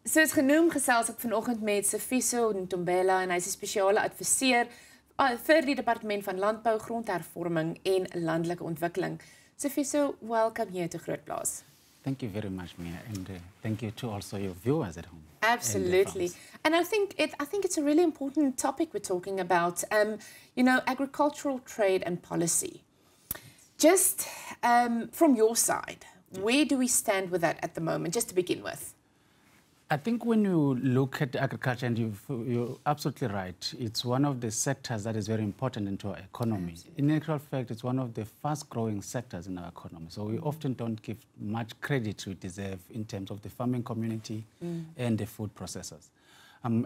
Soos genoem gesels ek vanoggend met Sifiso Ntombela en hy is 'n spesiale adviseur vir die Departement van Landbou, Grondhervorming en Landelike Ontwikkeling. Sifiso, welcome here to Grootplaas. Thank you very much, Mia, and thank you to also your viewers at home. Absolutely, and I think it's a really important topic we're talking about. You know, agricultural trade and policy. Just from your side, where do we stand with that at the moment? Just to begin with. I think when you look at agriculture, and you're absolutely right, it's one of the sectors that is very important into our economy. Absolutely. In actual fact, it's one of the fast-growing sectors in our economy. So we often don't give much credit we deserve in terms of the farming community and the food processors.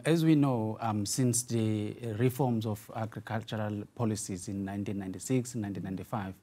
As we know, since the reforms of agricultural policies in 1996 and 1995,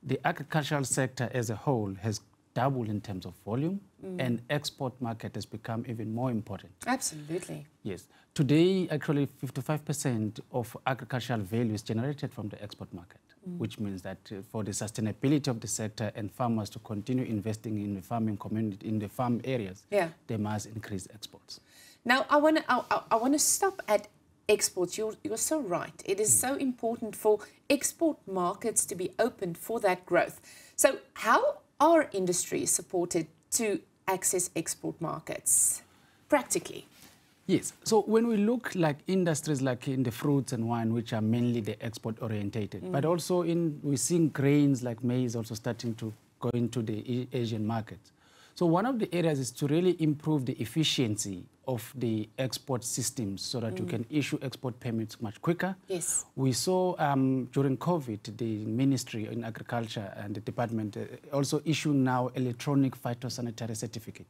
the agricultural sector as a whole has doubled in terms of volume, and export market has become even more important. Absolutely. Yes. Today, actually, 55% of agricultural value is generated from the export market, which means that for the sustainability of the sector and farmers to continue investing in the farming community, in the farm areas, they must increase exports. Now, I want to stop at exports. You're so right. It is so important for export markets to be opened for that growth. So how are industries supported to access export markets practically? Yes. So when we look like industries like in the fruits and wine, which are mainly the export orientated, but also we're seeing grains like maize also starting to go into the Asian markets. So one of the areas is to really improve the efficiency of the export systems so that you can issue export permits much quicker. Yes. We saw during COVID, the Ministry in Agriculture and the department also issue now electronic phytosanitary certificate,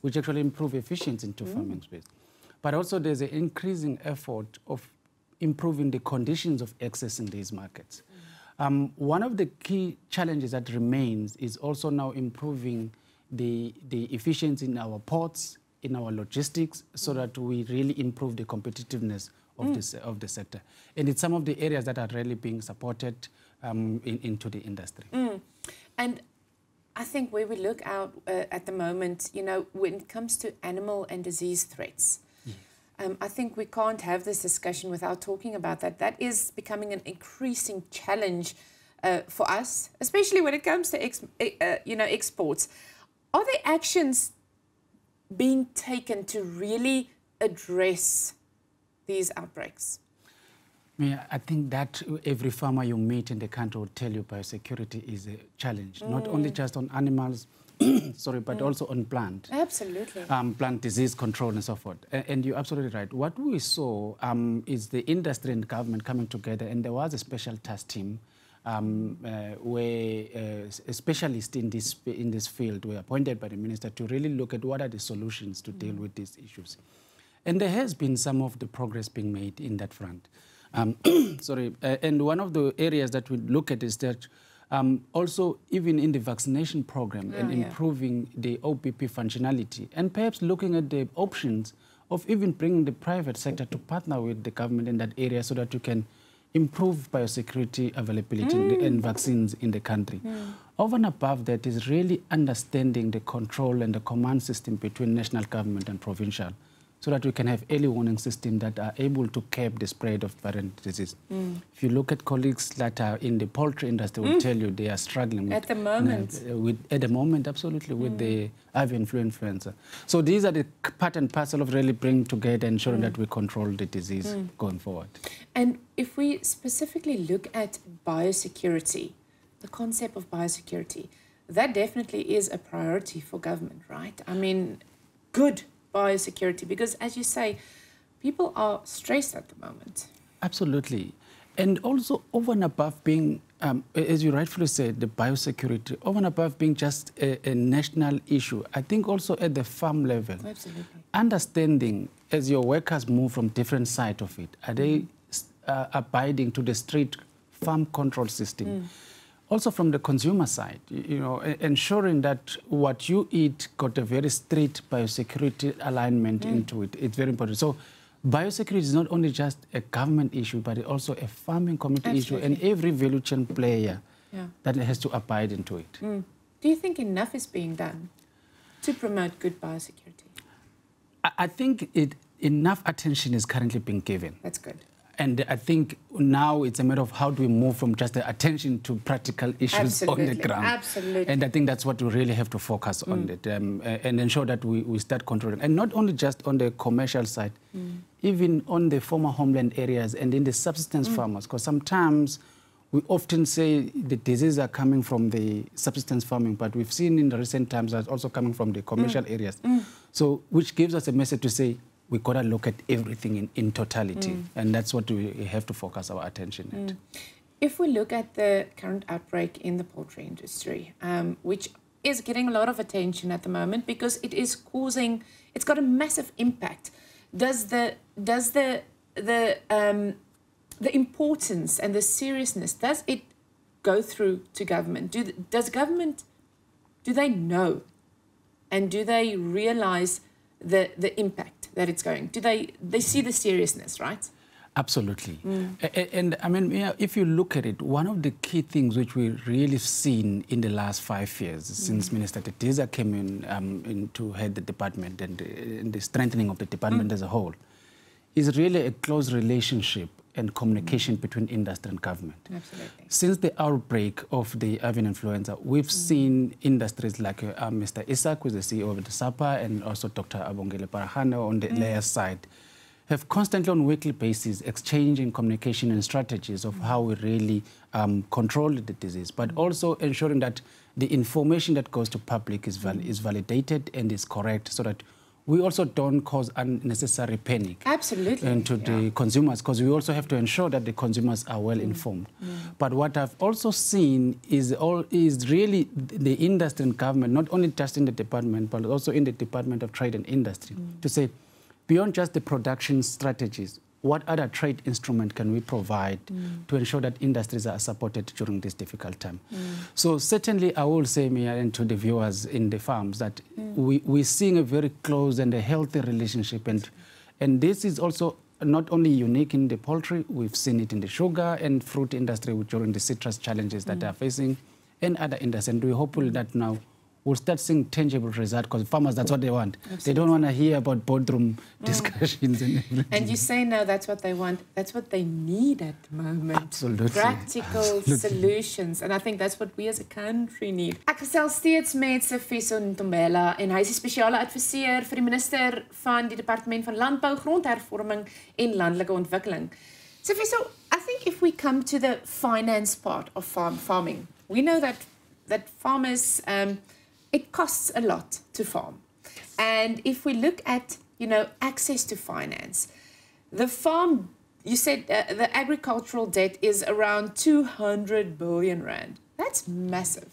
which actually improve efficiency into farming space. But also there's an increasing effort of improving the conditions of accessing these markets. One of the key challenges that remains is also now improving the efficiency in our ports, in our logistics, so that we really improve the competitiveness of the sector. And it's some of the areas that are really being supported into the industry. And I think where we look out at the moment, you know, when it comes to animal and disease threats, I think we can't have this discussion without talking about that. That is becoming an increasing challenge for us, especially when it comes to exports. Are there actions being taken to really address these outbreaks? Yeah, I think that every farmer you meet in the country will tell you biosecurity is a challenge, not only just on animals, sorry, but also on plant. Absolutely. Plant disease control and so forth. And you're absolutely right. What we saw is the industry and government coming together, and there was a special task team where specialists in this field were appointed by the minister to really look at what are the solutions to deal with these issues. And there has been some of the progress being made in that front. Sorry, and one of the areas that we look at is that also even in the vaccination program and improving the OPP functionality, and perhaps looking at the options of even bringing the private sector to partner with the government in that area so that you can improve biosecurity availability and vaccines in the country. Over and above that is really understanding the control and the command system between national government and provincial so that we can have early warning systems that are able to curb the spread of variant disease. If you look at colleagues that are in the poultry industry, will tell you they are struggling with, at the moment. At the moment, absolutely, with the avian influenza. So these are the part and parcel of really bringing together and ensuring that we control the disease going forward. And if we specifically look at biosecurity, the concept of biosecurity, that definitely is a priority for government, right? I mean, good biosecurity, because as you say, people are stressed at the moment. Absolutely. And also over and above being, as you rightfully said, the biosecurity, over and above being just a national issue, I think also at the farm level, understanding as your workers move from different sides of it, are they abiding to the strict farm control system? Also from the consumer side, you know, ensuring that what you eat got a very strict biosecurity alignment into it. It's very important. So biosecurity is not only just a government issue, but it's also a farming community issue, and every value chain player that has to abide into it. Do you think enough is being done to promote good biosecurity? I think enough attention is currently being given. That's good. And I think now it's a matter of how do we move from just the attention to practical issues on the ground. Absolutely. And I think that's what we really have to focus on it, and ensure that we start controlling. And not only just on the commercial side, even on the former homeland areas and in the subsistence farmers, because sometimes we often say the diseases are coming from the subsistence farming, but we've seen in the recent times that it's also coming from the commercial areas. So which gives us a message to say, we've got to look at everything in totality, and that's what we have to focus our attention at. If we look at the current outbreak in the poultry industry, which is getting a lot of attention at the moment because it is causing, it's got a massive impact. Does the importance and the seriousness, does it go through to government? Does government, do they know, and do they realize the impact that it's going? Do they see the seriousness, right? Absolutely. And I mean, if you look at it, one of the key things which we've really seen in the last 5 years, since Minister Didiza came in to head the department and the strengthening of the department as a whole, is really a close relationship and communication between industry and government. Absolutely. Since the outbreak of the avian influenza, we've seen industries like Mr. Isaac, who is the CEO of the SAPA, and also Dr. Abongile Parahano on the layer side, have constantly on a weekly basis exchanging communication and strategies of how we really control the disease, but also ensuring that the information that goes to public is validated and is correct, so that we also don't cause unnecessary panic. Absolutely. Into the consumers, because we also have to ensure that the consumers are well informed. But what I've also seen is really the industry and government, not only just in the department, but also in the Department of Trade and Industry, to say, beyond just the production strategies, what other trade instrument can we provide to ensure that industries are supported during this difficult time? So certainly I will say, Mia, and to the viewers in the farms, that we're seeing a very close and a healthy relationship. And this is also not only unique in the poultry, we've seen it in the sugar and fruit industry during the citrus challenges that they're facing, and other industries. And we're hopeful that now we'll start seeing tangible results, because farmers, that's what they want. Absolutely. They don't want to hear about boardroom discussions and everything. And you say now that's what they want. That's what they need at the moment. Absolutely. Practical solutions. And I think that's what we as a country need. Ek gesels steeds met Sifiso Ntombela, en hy is die spesiale adviseur vir die minister van die Departement van Landbou, Grondhervorming en Landelike Ontwikkeling. Sifiso, I think if we come to the finance part of farming, we know that farmers, it costs a lot to farm. And if we look at, access to finance, the farm, you said the agricultural debt is around 200 billion rand. That's massive.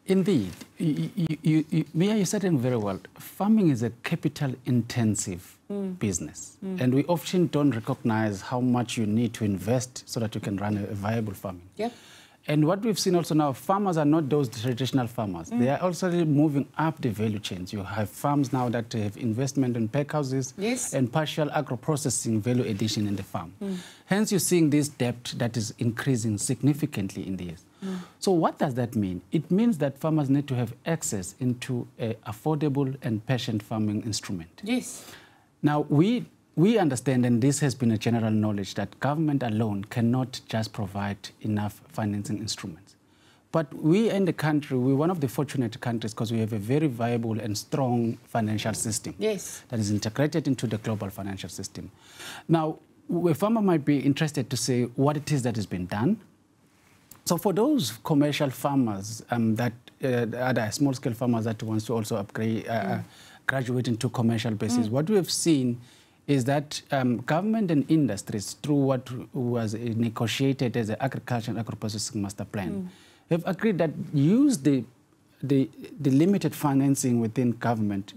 Indeed. Mia, you said it very well. Farming is a capital-intensive business. And we often don't recognize how much you need to invest so that you can run a viable farming. Yep. And what we've seen also now, farmers are not those traditional farmers. They are also moving up the value chains. You have farms now that have investment in packhouses and partial agro-processing value addition in the farm. Hence, you're seeing this debt that is increasing significantly in the years. So what does that mean? It means that farmers need to have access into an affordable and patient farming instrument. Yes. Now, we understand, and this has been a general knowledge, that government alone cannot just provide enough financing instruments. But we in the country, we're one of the fortunate countries because we have a very viable and strong financial system that is integrated into the global financial system. Now, a farmer might be interested to say what it is that has been done. So for those commercial farmers, that other small-scale farmers that wants to also upgrade, graduate into commercial basis, what we have seen is that government and industries, through what was negotiated as the Agriculture and Agro-Processing Master Plan, have agreed that use the limited financing within government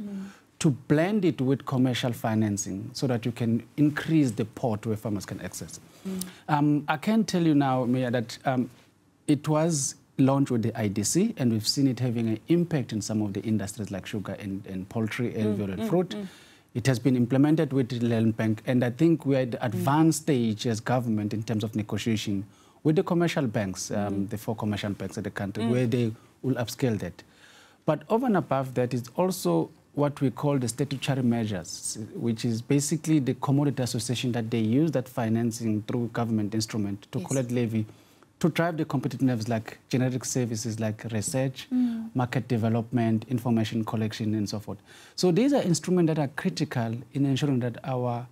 to blend it with commercial financing so that you can increase the pot where farmers can access. I can tell you now, Mayor, that it was launched with the IDC, and we've seen it having an impact in some of the industries like sugar and poultry, and fruit. It has been implemented with the Land Bank, and I think we're at the advanced stage as government in terms of negotiation with the commercial banks, the 4 commercial banks of the country, where they will upscale that. But over and above that, it's also what we call the statutory measures, which is basically the commodity association that they use that financing through government instrument to collect levy to drive the competitiveness like generic services like research, market development, information collection, and so forth. So these are instruments that are critical in ensuring that our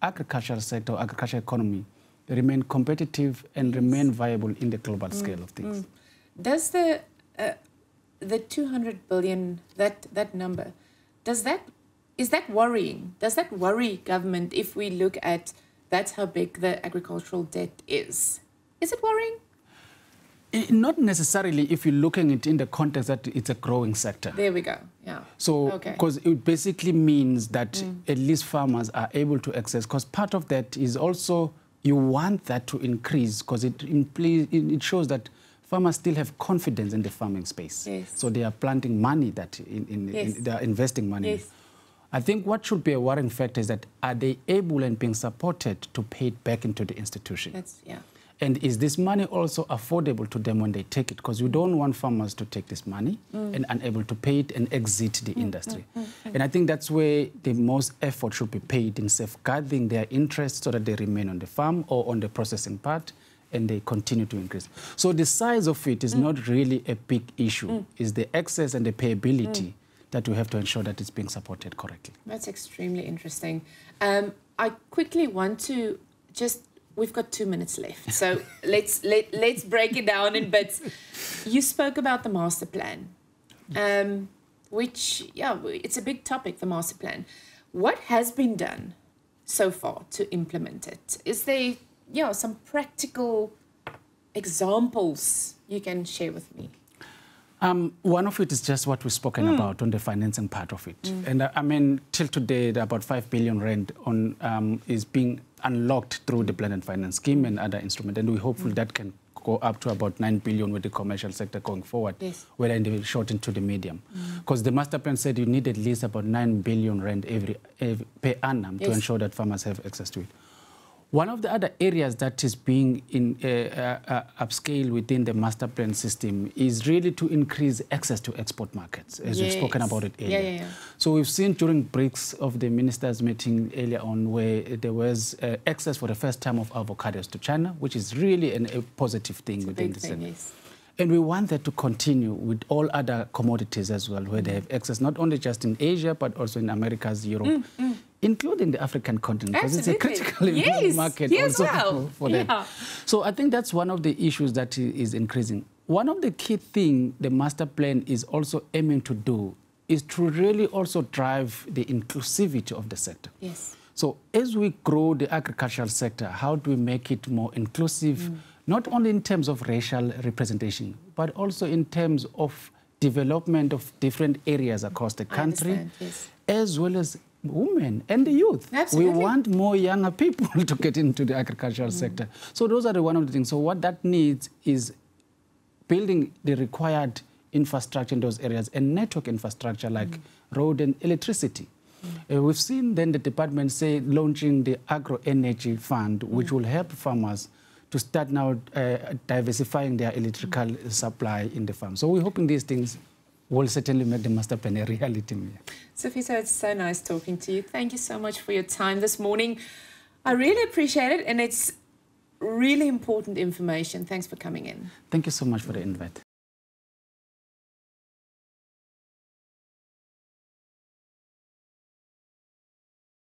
agricultural sector, agricultural economy, remain competitive and remain viable in the global scale of things. Does the 200 billion, that number, is that worrying? Does that worry government if we look at that's how big the agricultural debt is? Is it worrying? Not necessarily if you're looking at it in the context that it's a growing sector. There we go, yeah. So, because it basically means that at least farmers are able to access, because part of that is also you want that to increase because it shows that farmers still have confidence in the farming space. Yes. So they are planting money that they are investing money. Yes. I think what should be a worrying factor is that are they able and being supported to pay it back into the institution? And is this money also affordable to them when they take it? Because we don't want farmers to take this money and unable to pay it and exit the industry. And I think that's where the most effort should be paid in safeguarding their interests so that they remain on the farm or on the processing part and they continue to increase. So the size of it is not really a big issue. It's the access and the payability that we have to ensure that it's being supported correctly. That's extremely interesting. I quickly want to just... We've got 2 minutes left, so let's break it down in bits. You spoke about the master plan, which, it's a big topic, the master plan. What has been done so far to implement it? Is there, some practical examples you can share with me? One of it is just what we've spoken about on the financing part of it. And I mean, till today, about 5 billion rand is being unlocked through the blended finance scheme and other instruments. And we're hopeful that can go up to about 9 billion with the commercial sector going forward, whether in the short and to the medium. Because the master plan said you need at least about 9 billion rand per annum to ensure that farmers have access to it. One of the other areas that is being upscaled within the master plan system is really to increase access to export markets, as we've spoken about it earlier. So we've seen during breaks of the ministers' meeting earlier on where there was access for the first time of avocados to China, which is really a positive thing within the sector. And we want that to continue with all other commodities as well, where they have access not only just in Asia, but also in Americas, Europe, including the African continent, because it's a critical market also for them. So I think that's one of the issues that is increasing. One of the key things the master plan is also aiming to do is to really also drive the inclusivity of the sector. So as we grow the agricultural sector, how do we make it more inclusive, not only in terms of racial representation, but also in terms of development of different areas across the country, as well as women and the youth. We want more younger people to get into the agricultural sector. So those are one of the things. So what that needs is building the required infrastructure in those areas and network infrastructure like road and electricity. We've seen then the department say launching the agro-energy fund, which will help farmers to start now diversifying their electrical supply in the farm. So we're hoping these things will certainly make the master plan a reality. Sifiso, it's so nice talking to you. Thank you so much for your time this morning. I really appreciate it, and it's really important information. Thanks for coming in. Thank you so much for the invite.